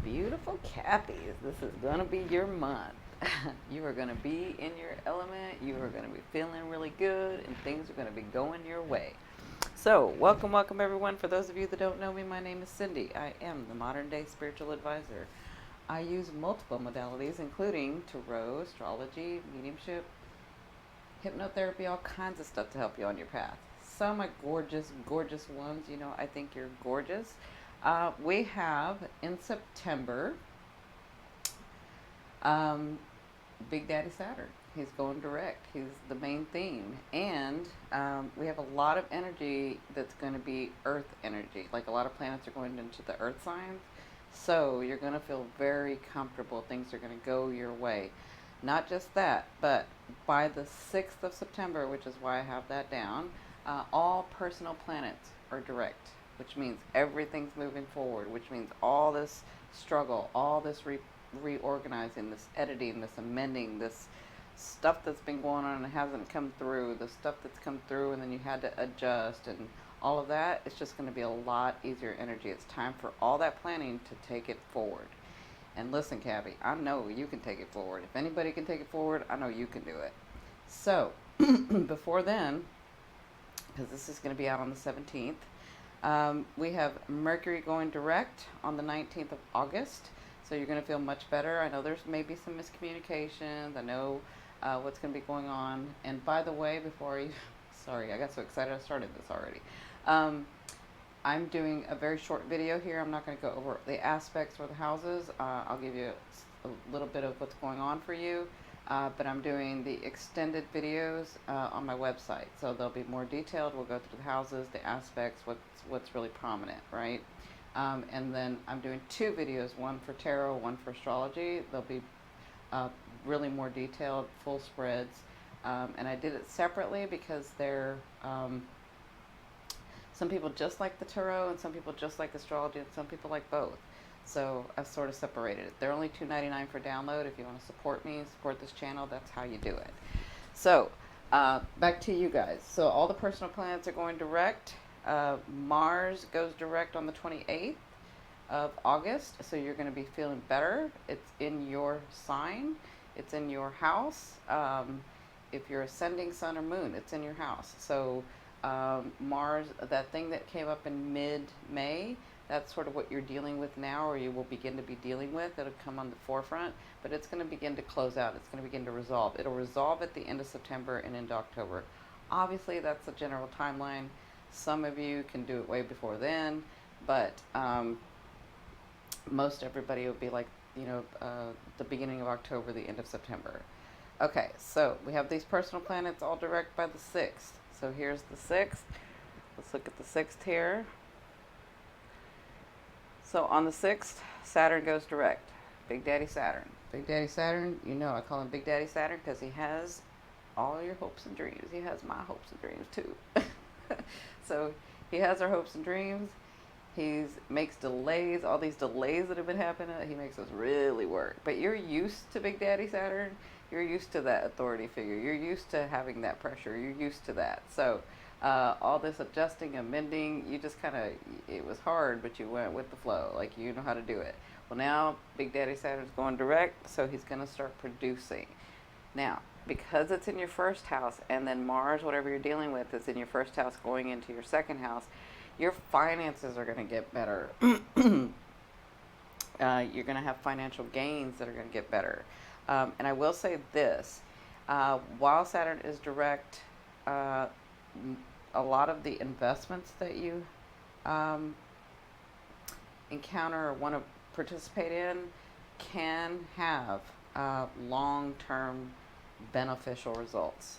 Beautiful Cappies, this is going to be your month. You are going to be in your element, you are going to be feeling really good, and things are going to be going your way. So, welcome everyone. For those of you that don't know me, my name is Cindy. I am the modern day spiritual advisor. I use multiple modalities, including tarot, astrology, mediumship, hypnotherapy, all kinds of stuff to help you on your path. Some of my gorgeous ones, I think you're gorgeous. We have in September Big Daddy Saturn. He's going direct. He's the main theme. And we have a lot of energy that's going to be Earth energy. Like a lot of planets are going into the Earth signs. So you're going to feel very comfortable. Things are going to go your way. Not just that, but by the 6th of September, which is why I have that down, all personal planets are direct, which means everything's moving forward, which means all this struggle, all this reorganizing, this editing, this amending, this stuff that's been going on and hasn't come through, the stuff that's come through and then you had to adjust and all of that, it's just going to be a lot easier energy. It's time for all that planning to take it forward. And listen, Cabby, I know you can take it forward. If anybody can take it forward, I know you can do it. So, before then, because this is going to be out on the 17th, we have Mercury going direct on the 19th of August. So you're going to feel much better. I know there's maybe some miscommunications. I know what's going to be going on. And by the way, sorry, I got so excited I started this already. I'm doing a very short video here. I'm not going to go over the aspects or the houses. I'll give you a little bit of what's going on for you. But I'm doing the extended videos on my website. So they'll be more detailed. We'll go through the houses, the aspects, what's really prominent, right? And then I'm doing 2 videos, one for tarot, one for astrology. They'll be really more detailed, full spreads. And I did it separately because they're... some people just like the tarot, and some people just like astrology, and some people like both. So I've sort of separated it. They're only $2.99 for download. If you want to support me, support this channel, that's how you do it. So back to you guys. So all the personal planets are going direct. Mars goes direct on the 28th of August. So you're going to be feeling better. It's in your sign. It's in your house. If you're ascending sun or moon, it's in your house. So Mars, that thing that came up in mid-May, that's sort of what you're dealing with now, or you will begin to be dealing with. It'll come on the forefront, but it's going to begin to close out. It's going to begin to resolve. It'll resolve at the end of September and into October. Obviously, that's a general timeline. Some of you can do it way before then, but most everybody will be like, the beginning of October, the end of September. Okay, so we have these personal planets all direct by the 6th. So here's the 6th. Let's look at the 6th here. So on the 6th, Saturn goes direct. Big Daddy Saturn. Big Daddy Saturn, I call him Big Daddy Saturn because he has all your hopes and dreams. He has my hopes and dreams too. So he has our hopes and dreams. He makes delays, all these delays that have been happening, he makes us really work. But you're used to Big Daddy Saturn. You're used to that authority figure. You're used to having that pressure. You're used to that. So all this adjusting, amending, you just it was hard, but you went with the flow. Like, you know how to do it. Well, now Big Daddy Saturn's going direct, so he's going to start producing. Now, because it's in your first house, and then Mars, whatever you're dealing with, is in your first house going into your second house, your finances are going to get better. You're going to have financial gains that are going to get better. And I will say this, while Saturn is direct, a lot of the investments that you encounter or want to participate in can have long-term beneficial results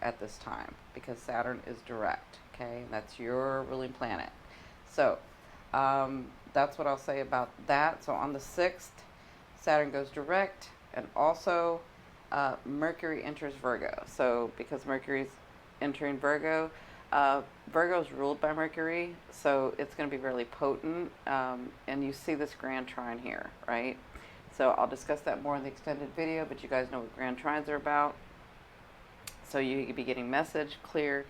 at this time because Saturn is direct, okay? That's your ruling planet. So that's what I'll say about that. So on the 6th, Saturn goes direct, and also Mercury enters Virgo. So because Mercury's entering Virgo, Virgo's ruled by Mercury, so it's going to be really potent, and you see this grand trine here, right? So I'll discuss that more in the extended video, but you guys know what grand trines are about. So you could be getting message, clear,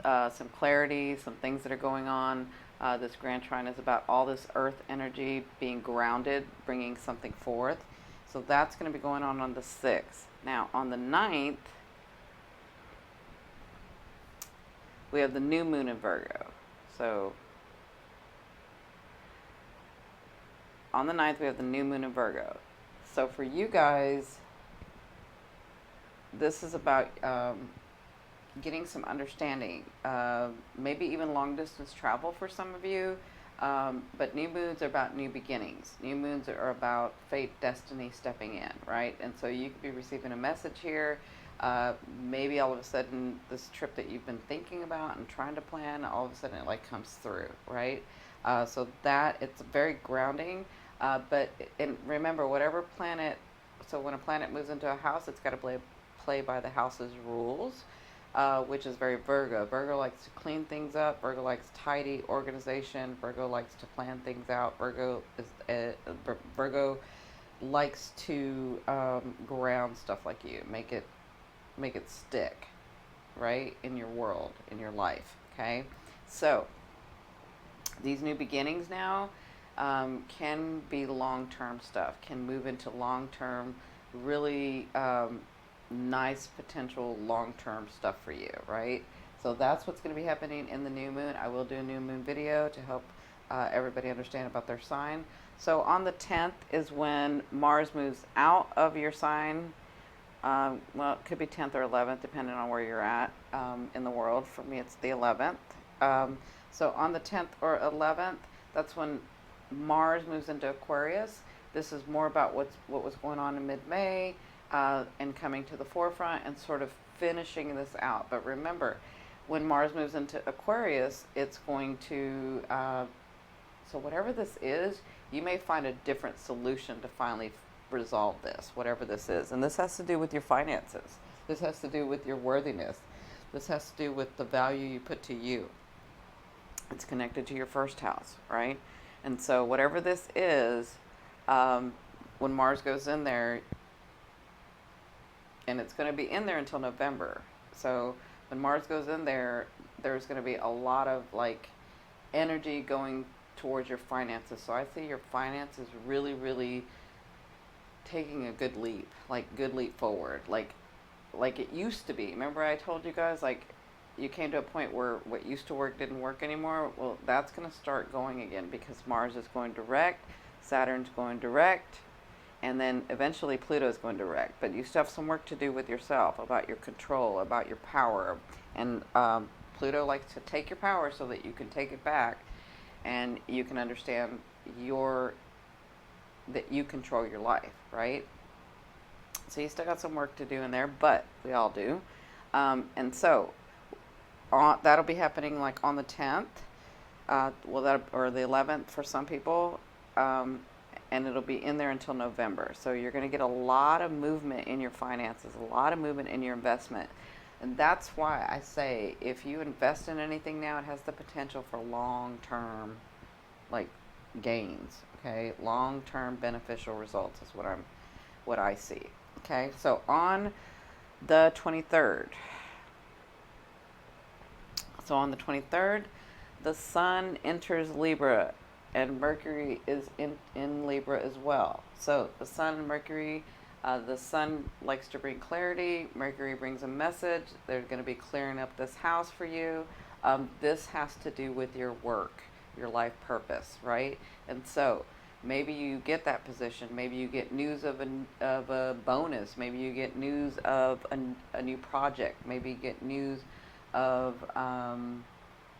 some clarity, some things that are going on. This grand trine is about all this earth energy being grounded, bringing something forth. So that's going to be going on the 6th. Now, on the 9th, we have the new moon in Virgo. So, on the 9th, we have the new moon in Virgo. So, for you guys, this is about getting some understanding, maybe even long distance travel for some of you. But new moons are about new beginnings. New moons are about fate, destiny stepping in, right? And so you could be receiving a message here. Maybe all of a sudden this trip that you've been thinking about and trying to plan, all of a sudden it like comes through, right? So that it's very grounding. But and remember, whatever planet, so when a planet moves into a house, it's got to play by the house's rules. Which is very Virgo. Virgo likes to clean things up. Virgo likes tidy organization. Virgo likes to plan things out. Virgo likes to ground stuff like you. Make it stick, right, in your world, in your life. Okay, so these new beginnings now can be long-term stuff. Can move into long-term, really. Nice potential long-term stuff for you, right? So that's what's going to be happening in the new moon. I will do a new moon video to help everybody understand about their sign. So on the 10th is when Mars moves out of your sign. Well, it could be 10th or 11th, depending on where you're at in the world. For me, it's the 11th. So on the 10th or 11th, that's when Mars moves into Aquarius. This is more about what was going on in mid-May. And coming to the forefront and sort of finishing this out. But remember, when Mars moves into Aquarius, it's going to, so whatever this is, you may find a different solution to finally resolve this, whatever this is. And this has to do with your finances. This has to do with your worthiness. This has to do with the value you put to you. It's connected to your first house, right? And so whatever this is, when Mars goes in there, and it's going to be in there until November. So when Mars goes in there, there's going to be a lot of like energy going towards your finances. So I see your finances really, really taking a good leap forward, like it used to be. Remember I told you guys, like, you came to a point where what used to work didn't work anymore? Well, that's going to start going again because Mars is going direct, Saturn's going direct, and then eventually Pluto is going direct. But you still have some work to do with yourself, about your control, about your power. And Pluto likes to take your power so that you can take it back and you can understand that you control your life, right? So you still got some work to do in there, but we all do. And so that'll be happening like on the 10th, or the 11th for some people. And it'll be in there until November. So you're going to get a lot of movement in your finances, a lot of movement in your investment. And that's why I say if you invest in anything now, it has the potential for long-term like gains, okay? Long-term beneficial results is what I see. Okay? So on the 23rd. So on the 23rd, the sun enters Libra. And Mercury is in Libra as well. So the sun and Mercury, the sun likes to bring clarity. Mercury brings a message. They're going to be clearing up this house for you. This has to do with your work, your life purpose, right? And so maybe you get that position. Maybe you get news of a bonus. Maybe you get news of a new project. Maybe you get news of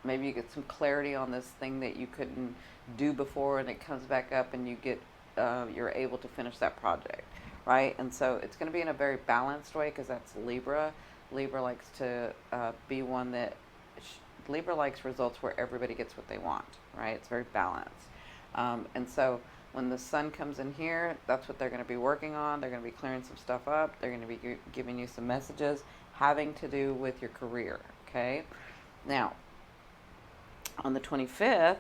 maybe you get some clarity on this thing that you couldn't do before, and it comes back up, and you're able to finish that project, right? And so it's going to be in a very balanced way because that's Libra. Libra likes to be one that Libra likes results where everybody gets what they want, right? It's very balanced. And so when the sun comes in here, that's what they're going to be working on. They're going to be clearing some stuff up. They're going to be giving you some messages having to do with your career, okay? Now, on the 25th,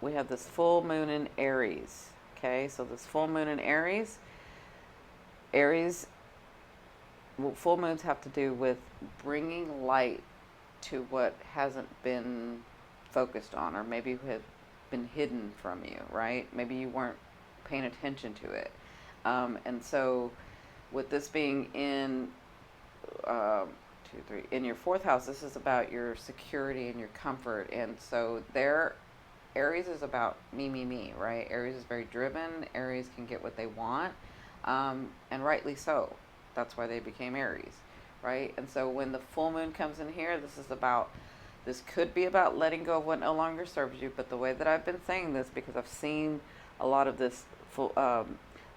we have this full moon in Aries, okay? So this full moon in Aries, full moons have to do with bringing light to what hasn't been focused on, or maybe had been hidden from you, right? Maybe you weren't paying attention to it. And so, with this being in in your fourth house, this is about your security and your comfort. And so, Aries is about me, right? Aries is very driven. Aries can get what they want, and rightly so. That's why they became Aries, right? And so when the full moon comes in here, this could be about letting go of what no longer serves you. But the way that I've been saying this, because I've seen a lot of this full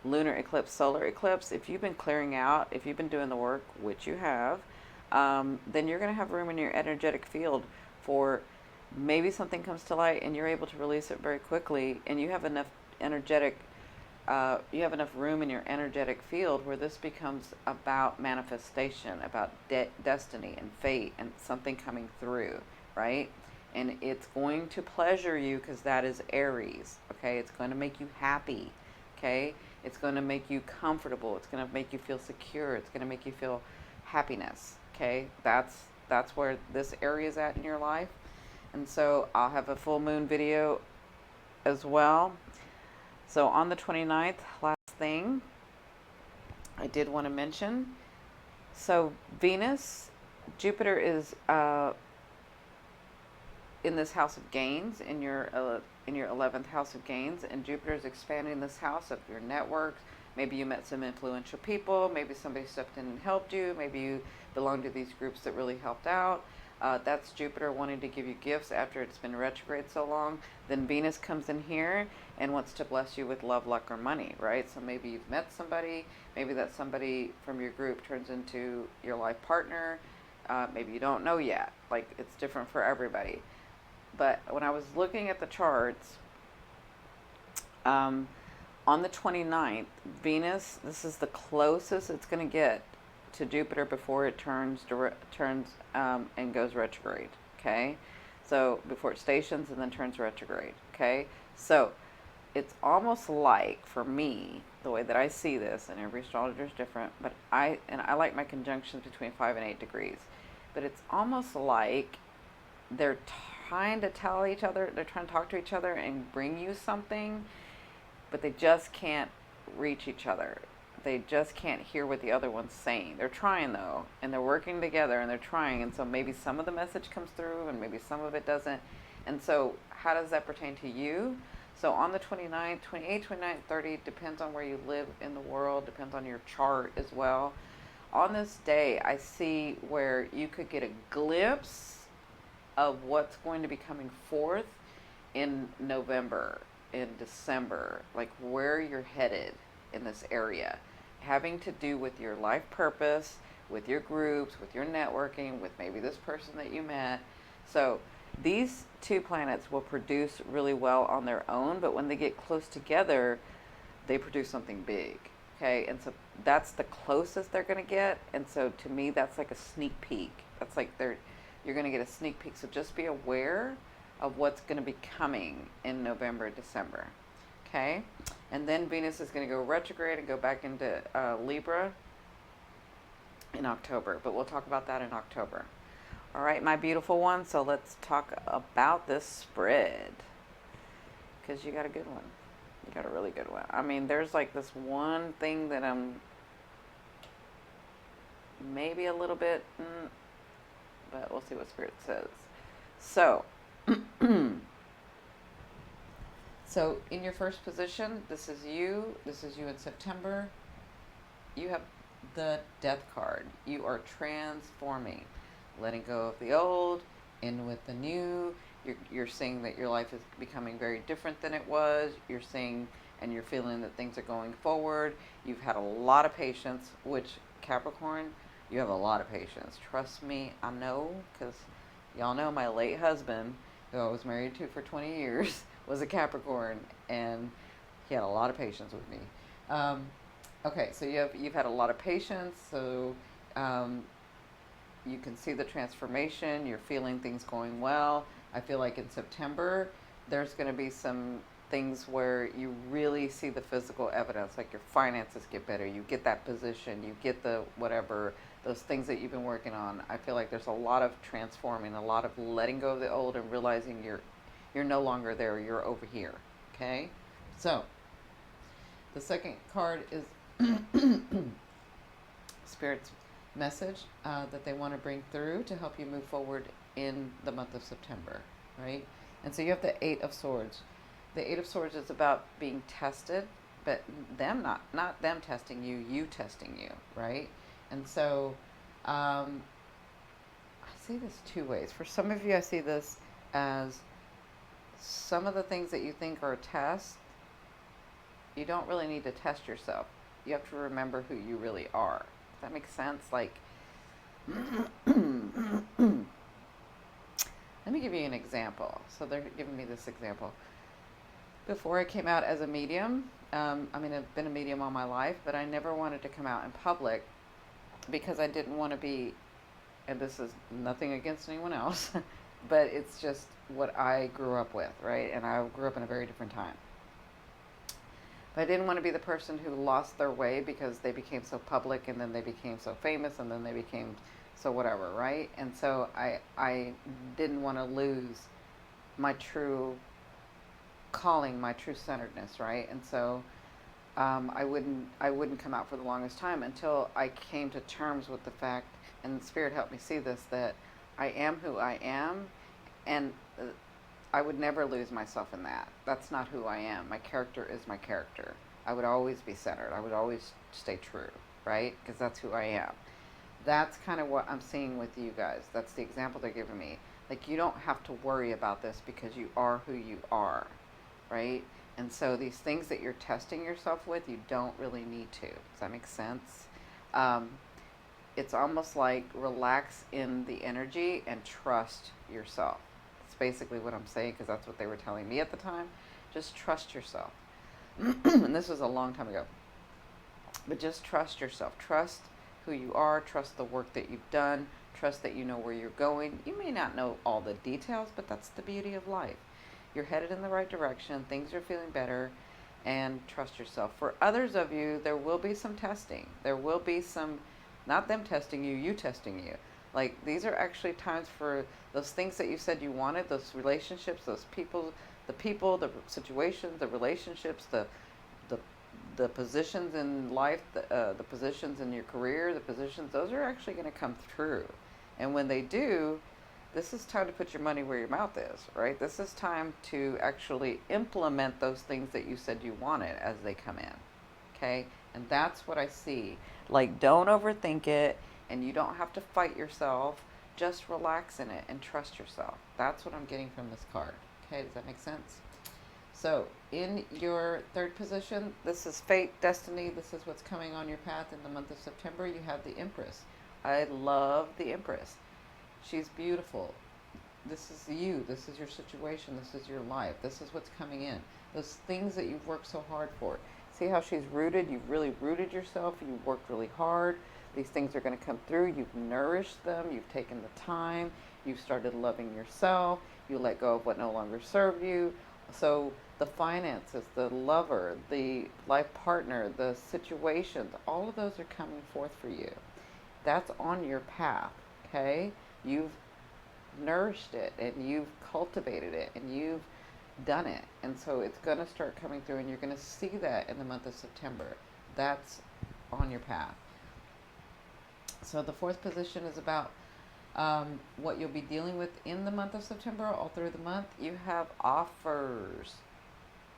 lunar eclipse, solar eclipse, if you've been clearing out, if you've been doing the work, which you have, then you're going to have room in your energetic field for maybe something comes to light and you're able to release it very quickly, and you have enough room in your energetic field where this becomes about manifestation, about destiny and fate and something coming through, right? And it's going to pleasure you because that is Aries, okay? It's going to make you happy, okay? It's going to make you comfortable. It's going to make you feel secure. It's going to make you feel happiness, okay? That's where this area is at in your life. And so I'll have a full moon video as well. So on the 29th, last thing I did want to mention. So Venus, Jupiter is in this house of gains, in your 11th house of gains, and Jupiter is expanding this house of your networks. Maybe you met some influential people. Maybe somebody stepped in and helped you. Maybe you belong to these groups that really helped out. That's Jupiter wanting to give you gifts after it's been retrograde so long. Then Venus comes in here and wants to bless you with love, luck, or money, right? So maybe you've met somebody. Maybe that somebody from your group turns into your life partner. Maybe you don't know yet. Like, it's different for everybody. But when I was looking at the charts, on the 29th, Venus, this is the closest it's going to get to Jupiter before it turns and goes retrograde, okay? So before it stations and then turns retrograde, okay? So it's almost like, for me, the way that I see this, and every astrologer is different, but I like my conjunctions between 5 and 8 degrees, but it's almost like they're trying to tell each other, they're trying to talk to each other and bring you something, but they just can't reach each other. They just can't hear what the other one's saying. They're trying, though, and they're working together, and they're trying, and so maybe some of the message comes through, and maybe some of it doesn't. And so how does that pertain to you? So on the 29th, 28th, 29th, 30th, depends on where you live in the world, depends on your chart as well. On this day, I see where you could get a glimpse of what's going to be coming forth in November, in December, like where you're headed in this area, having to do with your life purpose, with your groups, with your networking, with maybe this person that you met. So these two planets will produce really well on their own, but when they get close together, they produce something big, okay? And so that's the closest they're going to get. And so to me, that's like a sneak peek. That's like you're going to get a sneak peek. So just be aware of what's going to be coming in November, December, okay? And then Venus is going to go retrograde and go back into Libra in October. But we'll talk about that in October. All right, my beautiful one. So let's talk about this spread. Because you got a good one. You got a really good one. I mean, there's like this one thing that I'm maybe a little bit, but we'll see what Spirit says. So, so in your first position, this is you in September. You have the Death card. You are transforming, letting go of the old, in with the new. You're seeing that your life is becoming very different than it was. You're seeing and you're feeling that things are going forward. You've had a lot of patience, which Capricorn, you have a lot of patience. Trust me, I know, because y'all know my late husband, who I was married to for 20 years, was a Capricorn, and he had a lot of patience with me. Okay, so you've had a lot of patience, so you can see the transformation. You're feeling things going well. I feel like in September, there's going to be some things where you really see the physical evidence, like your finances get better. You get that position. You get the whatever those things that you've been working on. I feel like there's a lot of transforming, a lot of letting go of the old and realizing you're no longer there, you're over here. Okay? So, the second card is Spirit's message that they want to bring through to help you move forward in the month of September, right? And so you have the Eight of Swords. The Eight of Swords is about being tested, but them not them testing you, you testing you, right? And so I see this two ways. For some of you, I see this as some of the things that you think are a test. You don't really need to test yourself. You have to remember who you really are. Does that make sense? Like, let me give you an example. So they're giving me this example. Before I came out as a medium, I've been a medium all my life, but I never wanted to come out in public because I didn't want to be, and this is nothing against anyone else, but it's just what I grew up with, right? And I grew up in a very different time. But I didn't want to be the person who lost their way because they became so public and then they became so famous and then they became so whatever, right? And so I didn't want to lose my true calling, my true centeredness, right? And so I wouldn't come out for the longest time until I came to terms with the fact, and the Spirit helped me see this, that I am who I am, and I would never lose myself in that. That's not who I am. My character is my character. I would always be centered. I would always stay true, right? Because that's who I am. That's kind of what I'm seeing with you guys. That's the example they're giving me. Like, you don't have to worry about this because you are who you are, right? And so these things that you're testing yourself with, you don't really need to. Does that make sense? It's almost like relax in the energy and trust yourself. That's basically what I'm saying, because that's what they were telling me at the time. Just trust yourself. And this was a long time ago. But just trust yourself. Trust who you are. Trust the work that you've done. Trust that you know where you're going. You may not know all the details, but that's the beauty of life. You're headed in the right direction. Things are feeling better. And trust yourself. For others of you, there will be some testing. There will be some, not them testing you, you testing you. Like, these are actually times for those things that you said you wanted, those relationships, those people, the situations, the relationships, the positions in life, the positions in your career, the positions, those are actually going to come through. And when they do, this is time to put your money where your mouth is, right? This is time to actually implement those things that you said you wanted as they come in, okay? And that's what I see. Like, don't overthink it, and you don't have to fight yourself. Just relax in it and trust yourself. That's what I'm getting from this card. Okay, does that make sense? So, in your third position, this is fate, destiny. This is what's coming on your path in the month of September. You have the Empress. I love the Empress. She's beautiful. This is you. This is your situation. This is your life. This is what's coming in. Those things that you've worked so hard for. See how she's rooted? You've really rooted yourself. You've worked really hard. These things are going to come through. You've nourished them. You've taken the time. You've started loving yourself. You let go of what no longer served you. So the finances, the lover, the life partner, the situations, all of those are coming forth for you. That's on your path, okay? You've nourished it and you've cultivated it and you've done it. And so it's going to start coming through, and you're going to see that in the month of September. That's on your path. So the fourth position is about what you'll be dealing with in the month of September, all through the month. You have offers.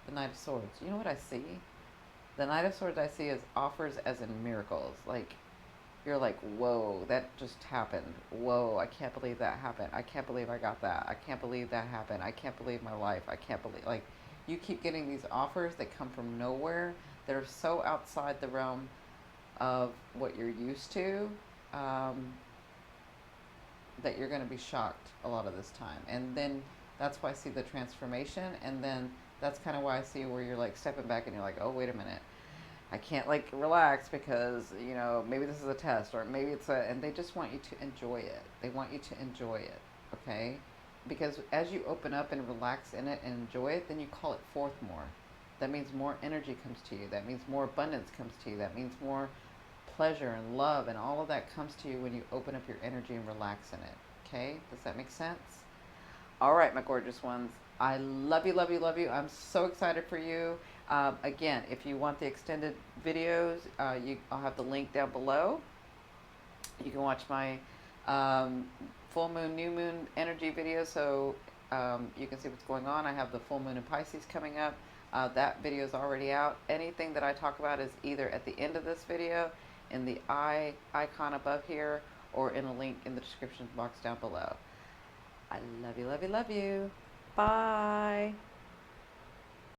The Knight of Swords. You know what I see? The Knight of Swords I see as offers as in miracles. Like, you're like, whoa, that just happened. Whoa, I can't believe that happened. I can't believe I got that. I can't believe that happened. I can't believe my life. I can't believe, like, you keep getting these offers that come from nowhere that are so outside the realm of what you're used to, that you're going to be shocked a lot of this time. And then that's why I see the transformation. And then that's kind of why I see where you're like stepping back and you're like, oh, wait a minute. I can't like relax because, you know, maybe this is a test, or maybe it's and they just want you to enjoy it. They want you to enjoy it. Okay. Because as you open up and relax in it and enjoy it, then you call it forth more. That means more energy comes to you. That means more abundance comes to you. That means more pleasure and love and all of that comes to you when you open up your energy and relax in it. Okay? Does that make sense? All right, my gorgeous ones. I love you, love you, love you. I'm so excited for you. Again, if you want the extended videos, I'll have the link down below. You can watch my full moon, new moon energy video so you can see what's going on. I have the full moon in Pisces coming up. That video is already out. Anything that I talk about is either at the end of this video, in the icon above here, or in a link in the description box down below. I love you, love you, love you. Bye.